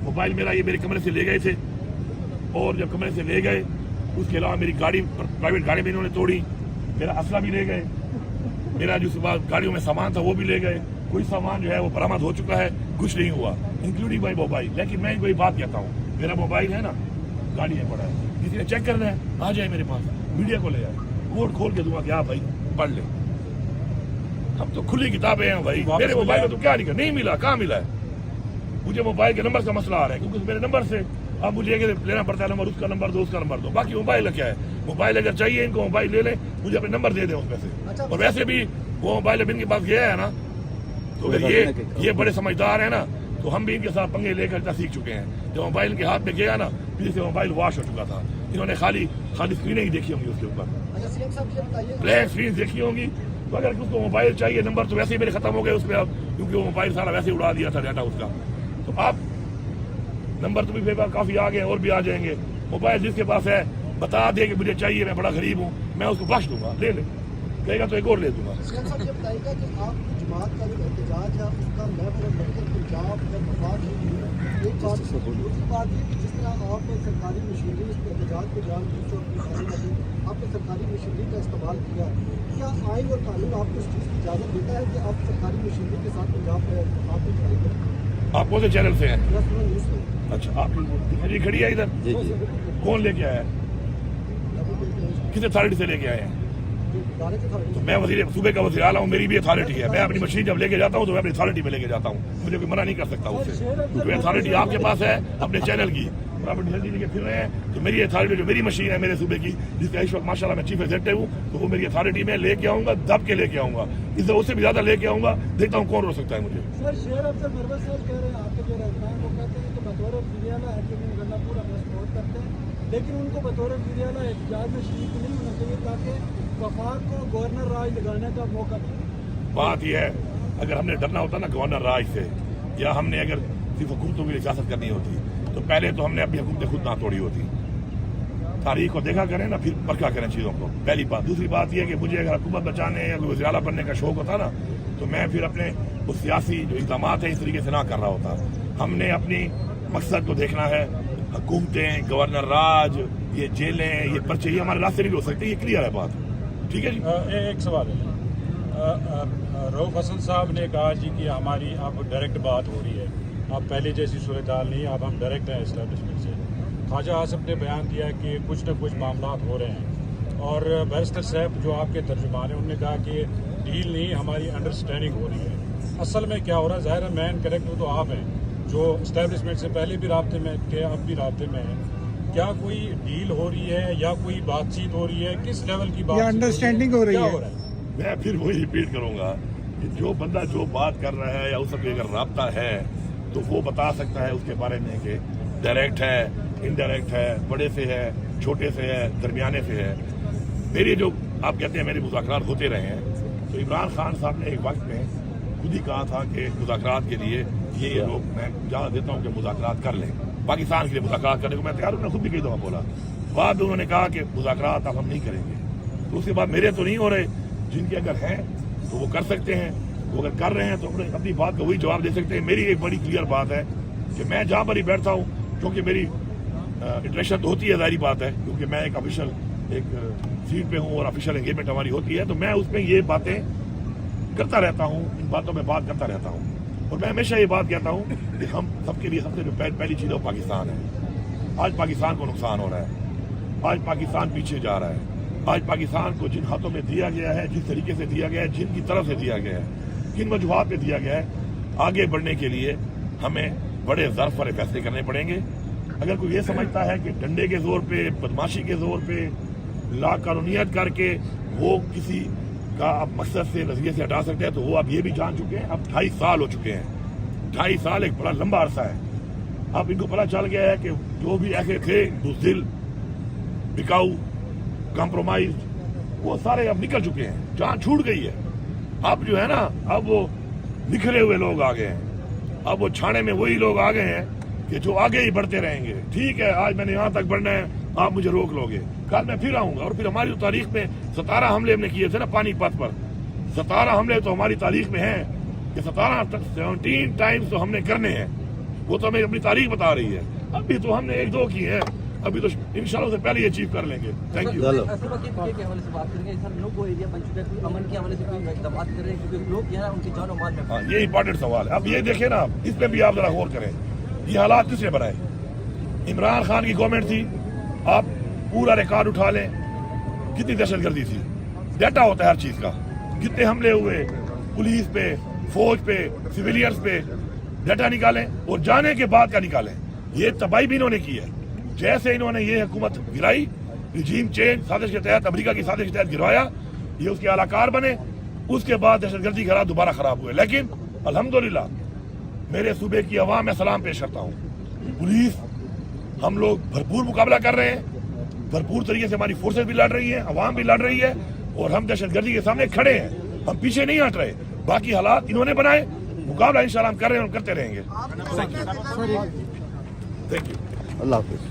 Mobile मेरा ये मेरे कमरे से ले गए थे, और जब कमरे से ले गए उसके अलावा मेरी गाड़ी प्राइवेट गाड़ी में इन्होंने तोड़ी, मेरा असला भी ले गए, मेरा जो सुबह गाड़ियों में सामान था वो भी ले गए, कोई सामान जो है वो बरामद हो चुका है, कुछ नहीं हुआ इंक्लूडिंग माई मोबाइल। लेकिन मैं इनको ये बात कहता हूँ, मेरा मोबाइल है ना गाड़ी में पड़ा है, किसी ने चेक करना है आ जाए मेरे पास, मीडिया को ले जाए, कोड खोल के दूंगा कि आप भाई पढ़ ले। हम तो खुली किताबें हैं भाई, मेरे मोबाइल में तो क्या नहीं मिला, कहाँ मिला है? मुझे मोबाइल के नंबर का मसला आ रहा है, क्योंकि मेरे नंबर से अब मुझे लेना पड़ता है नंबर, उसका नंबर दो, उसका नंबर दो। बाकी मोबाइल क्या है, मोबाइल अगर चाहिए इनको मोबाइल ले लें, मुझे अपने नंबर दे दें उसमें से। और वैसे भी वो मोबाइल अब इनके पास गया है ना, तो अगर ये बड़े समझदार है ना, तो हम भी इनके साथ पंगे लेकर सीख चुके हैं। जब मोबाइल इनके हाथ में गया ना, फिर से मोबाइल वॉश हो चुका था। इन्होंने खाली स्क्रीनें ही देखी होंगी उसके ऊपर, ब्लैक स्क्रीन देखी होंगी। तो अगर उसको मोबाइल चाहिए, नंबर तो वैसे ही मेरे खत्म हो गए उसमें अब, क्योंकि वो मोबाइल सारा वैसे उड़ा दिया था डाटा उसका। तो आप नंबर तो भी मेरे पास काफी आ गए और भी आ जाएंगे। मोबाइल जिसके पास है बता दे कि मुझे चाहिए, मैं बड़ा गरीब हूँ, मैं उसको बख्श दूंगा, ले ले, कहेगा तो एक और ले दूंगा। जमात का जो एहतजाज है उसका महफूज मरकज पंजाब में मफाद नहीं है। एक बात दूसरी बात ये कि जिस तरह आपने सरकारी मशीनरी इस एहतजाज को जान आपने सरकारी मशीनरी का इस्तेमाल किया, क्या आइन और कानून आपको इस चीज़ की इजाज़त देता है कि आप सरकारी मशीनरी के साथ पंजाब में आप ट्राई करें? आप कौन से चैनल से हैं? न्यूज़ से। अच्छा, आपकी खड़ी है इधर? कौन लेके आया है, किस अथॉरिटी से लेके आए हैं? तो मैं सूबे का वज़ीर आला हूँ, मेरी भी अथॉरिटी है। मैं अपनी मशीन जब लेके जाता हूँ तो मैं अपनी अथॉरिटी में लेके जाता हूँ, मुझे कोई मना नहीं कर सकता उससे, क्योंकि अथॉरिटी आपके पास है अपने चैनल की, और आप जल्दी लेके फिर रहे हैं। तो मेरी अथॉरिटी जो मेरी मशीन है मेरे सूबे की, जिसका इस वक्त माशाल्लाह मैं चीफ एग्जीक्यूटिव हूँ, तो वो मेरी अथॉरिटी में लेके आऊंगा, दब के लेके आऊंगा, इससे उससे भी ज्यादा लेके आऊंगा। देखता हूँ कौन रोक सकता है मुझे। सर शेर अफसर मरवत साहब कह रहे हैं, आपके जो रहनुमा हैं वो कहते हैं कि बतौर वज़ीर-ए-आला हैकिम गन्ना पूरा सपोर्ट करते हैं, लेकिन उनको बतौर वज़ीर-ए-आला एहतजाज में शरीक नहीं होना चाहिए ताकि वफाक को गवर्नर राज लगाने का मौका मिले। बात यह है, अगर हमने डरना होता ना गवर्नर राज से, या हमने अगर सिर्फ हुकूमतों की सियासत करनी होती, तो पहले तो हमने अपनी हुकूमतें खुद ना तोड़ी होती। तारीख को देखा करें ना, फिर परखा करें चीज़ों को, पहली बात। दूसरी बात यह है कि मुझे अगर हुकूमत बचाने या कोई वज़ीर आला बनने का शौक होता ना, तो मैं फिर अपने उस सियासी जो इक़दामात है इस तरीके से ना कर रहा होता। हमने अपनी मकसद को देखना है, हुकूमतें, गवर्नर राज, ये जेलें, ये पर्चे, ये हमारे रास्ते नहीं हो सकते, ये क्लियर है बात। ठीक है जी। एक सवाल है, रऊफ हसन साहब ने कहा जी कि हमारी अब डायरेक्ट बात हो रही है, अब पहले जैसी सूरत हाल नहीं, अब हम डायरेक्ट हैं एस्टैब्लिशमेंट से। ख्वाजा आसिफ ने बयान दिया कि कुछ न कुछ मामला हो रहे हैं, और बैरिस्टर साहब जो आपके तर्जुमान हैं उन्होंने कहा कि डील नहीं, हमारी अंडरस्टैंडिंग हो रही है। असल में क्या हो रहा है, ज़ाहिर है मैन करेक्ट तो आप हैं जो एस्टैब्लिशमेंट से पहले भी राब्ते में थे, अब भी राब्ते में हैं। क्या कोई डील हो रही है या कोई बातचीत हो रही है, किस लेवल की बात अंडरस्टैंडिंग हो रही है? मैं फिर वही रिपीट करूंगा कि जो बंदा जो बात कर रहा है या उससे अगर राब्ता है तो वो बता सकता है उसके बारे में कि डायरेक्ट है, इनडायरेक्ट है, बड़े से है, छोटे से है, दरमियाने से है। मेरी जो आप कहते हैं मेरे मुज़ाकरात होते रहे हैं, तो इमरान खान साहब ने एक वक्त में खुद ही कहा था कि मुज़ाकरात के लिए ये लोग, मैं इजाज़त देता हूँ कि मुज़ाकरात कर लें, पाकिस्तान के लिए मुज़ाकरात करने को मैं तैयार हूँ। मैं खुद भी कई दफ़ा बोला, बाद में उन्होंने कहा कि मुज़ाकरात अब हम नहीं करेंगे। तो उसके बाद मेरे तो नहीं हो रहे, जिनके अगर हैं तो वो कर सकते हैं, वो अगर कर रहे हैं तो अपनी बात का वही जवाब दे सकते हैं। मेरी एक बड़ी क्लियर बात है कि मैं जहाँ पर ही बैठता हूँ, क्योंकि मेरी इंटरेक्शन तो होती है, ज़ाहिर बात है, क्योंकि मैं एक ऑफिशियल एक सीट पे हूँ और ऑफिशियल एंगेजमेंट हमारी होती है, तो मैं उसमें ये बातें करता रहता हूँ, इन बातों में बात करता रहता हूँ। और मैं हमेशा ये बात कहता हूँ कि हम सबके लिए सबसे जो पहली चीज़ है पाकिस्तान है। आज पाकिस्तान को नुकसान हो रहा है, आज पाकिस्तान पीछे जा रहा है, आज पाकिस्तान को जिन हाथों में दिया गया है, जिस तरीके से दिया गया है, जिनकी तरफ से दिया गया है, किन वजूहात पे दिया गया है, आगे बढ़ने के लिए हमें बड़े ज़र्फ वाले फैसले करने पड़ेंगे। अगर कोई ये समझता है कि डंडे के जोर पे, बदमाशी के जोर पे, लाकानूनियत करके वो किसी का अब मकसद से, नजरिए से हटा सकते हैं, तो वो अब ये भी जान चुके हैं। अब 2.5 साल हो चुके हैं, 2.5 साल एक बड़ा लंबा अरसा है। अब इनको पता चल गया है कि जो भी ऐसे थे बुज़दिल, बिकाऊ, कॉम्प्रोमाइज, वो सारे अब निकल चुके हैं, जान छूट गई है। अब जो है ना, अब वो निखरे हुए लोग आ गए हैं, अब वो छाने में वही लोग आ गए हैं कि जो आगे ही बढ़ते रहेंगे। ठीक है, आज मैंने यहाँ तक बढ़ना है, आप मुझे रोक लोगे, कल मैं फिर आऊंगा। और फिर हमारी तारीख में 17 हमले हमने किए थे ना पानीपत पर, 17 हमले तो हमारी तारीख में हैं कि 17 टाइम्स तो हमने करने हैं। वो तो हमें अपनी तारीख बता रही है। अभी तो हमने 1-2 की है, अभी तो इंशाल्लाह से पहले ये अचीव कर लेंगे। Thank you. के हवाले से बात करेंगे सर, लोग वो एरिया बन चुका है, कोई अमन के हवाले से कोई बात कर रहे हैं क्योंकि लोग यहाँ उनकी जान और माल में। हाँ, ये इंपॉर्टेंट सवाल है। अब ये देखें ना, इस पे भी आप जरा गौर करें, ये हालात किसने बनाए? इमरान खान की गवर्नमेंट थी। आप पूरा रिकॉर्ड उठा लें, कितनी दहशतगर्दी थी, डाटा होता है हर चीज का, कितने हमले हुए पुलिस पे, फौज पे, सिविलियंस पे, डाटा निकालें और जाने के बाद का निकालें। ये तबाही भी इन्होंने की है। जैसे इन्होंने ये हुकूमत गिराई, रिजीम चेंज साजिश के तहत, अमेरिका की साजिश के तहत गिरवाया, ये उसके आलाकार बने, उसके बाद दहशतगर्दी के हालात दोबारा खराब हुए। लेकिन अल्हम्दुलिल्लाह मेरे सूबे की आवाम में सलाम पेश करता हूँ। पुलिस, हम लोग भरपूर मुकाबला कर रहे हैं, भरपूर तरीके से हमारी फोर्सेस भी लड़ रही है, अवाम भी लड़ रही है, और हम दहशतगर्दी के सामने खड़े हैं, हम पीछे नहीं हट रहे। बाकी हालात इन्होंने बनाए, मुकाबला इंशाल्लाह हम कर रहे हैं और करते रहेंगे। Thank you. अल्लाह हाफिज।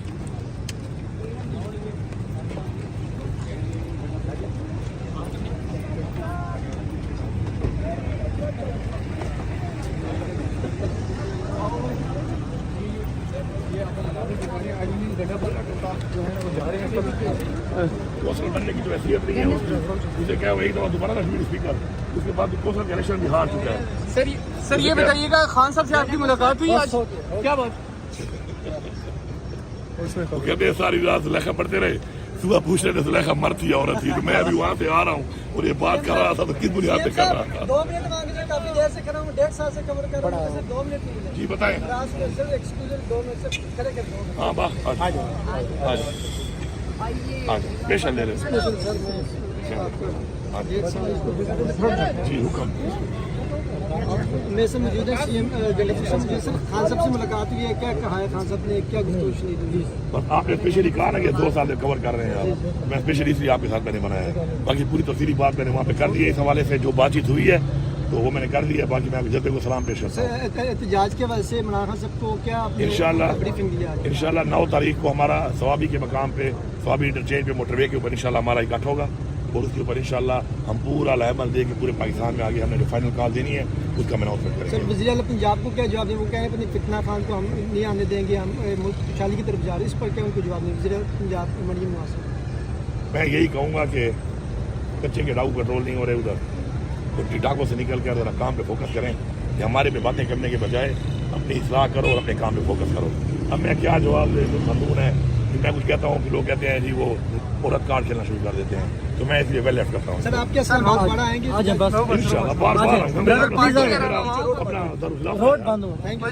कौंसल बनने की जो हैसियत नहीं है उसे क्या, एक दफा दोबारा कश्मीरी स्पीकर, उसके बाद कौंसल के इलेक्शन भी हार चुका है। सर ये बताइएगा, खान साहब से आपकी मुलाकात हुई आज, क्या बात? वो कहते हैं सारी रात जुलेखा पढ़ते रहे, सुबह पूछ रहे थे जुलेखा मर्द थी औरत थी, तो मैं अभी वहाँ से आ रहा हूँ और ये बात कर रहा था तो किस बुनियाद पे कर रहा था। 2 मिनट मांग रहे, काफी देर से कर रहा हूँ, 1.5 साल से कवर कर रहा हूँ, 2 मिनट नहीं जी बताएं। सर एक्सक्लूसिव 2 मिनट से खड़े कर दो। हाँ बात स्पेशल ले रहे जी हुक्म। मैं से मौजूद है सीएम डेलीगेशन में। सर खान साहब से मुलाकात हुई है, क्या कहा है खान साहब ने, क्या गुफ्तगू दी? बस आपने स्पेशली कहा ना कि 2 साल से कवर कर रहे हैं आप, मैं स्पेशली इसलिए आपके साथ मैंने बनाया है। बाकी पूरी तफसीली बात मैंने वहाँ पे कर दी है, इस हवाले से जो बातचीत हुई है तो वो मैंने कर दी है। बाकी मैं जत्थे को सलाम पेश करता हूँ। एहतजाज के वजह से इमरान खान साहब को क्या इंशाल्लाह 9 तारीख को हमारा सवाबी के मकाम पे, सवाबी इंटरचेंज पे, मोटरवे के ऊपर इंशाल्लाह हमारा इकट्ठा होगा और उसके ऊपर इंशाल्लाह हम पूरा लहमल दे के पूरे पाकिस्तान में आगे हमने जो फाइनल कॉल देनी है उसका अनाउंसमेंट करेंगे। सर वज़ीर आला पंजाब को क्या जवाब दें? वो कह रहे हैं फितना खान को हम नहीं आने देंगे, हम मुल्क खुशहाली की तरफ जा रहे हैं, इस पर क्या उनको जवाब दें? वज़ीर आला पंजाब मरियम नवाज। मैं यही कहूँगा कि कच्चे के डाकू कंट्रोल नहीं हो रहे उधर, तो टिटाको से निकल कर ज़रा काम पे फोकस करें कि हमारे पे बातें करने के बजाय अपनी इस्लाह करो और अपने काम पे फोकस करो। अब मैं क्या जवाब दे, तो कानून है कि मैं कुछ कहता हूँ कि लोग कहते हैं जी वो औरत कार्ड खेलना शुरू कर देते हैं, तो मैं इसलिए वेल लेफ्ट करता हूँ। सर आप क्या सर बहुत बड़ा आएंगे इंशाल्लाह बार बार थैंक यू।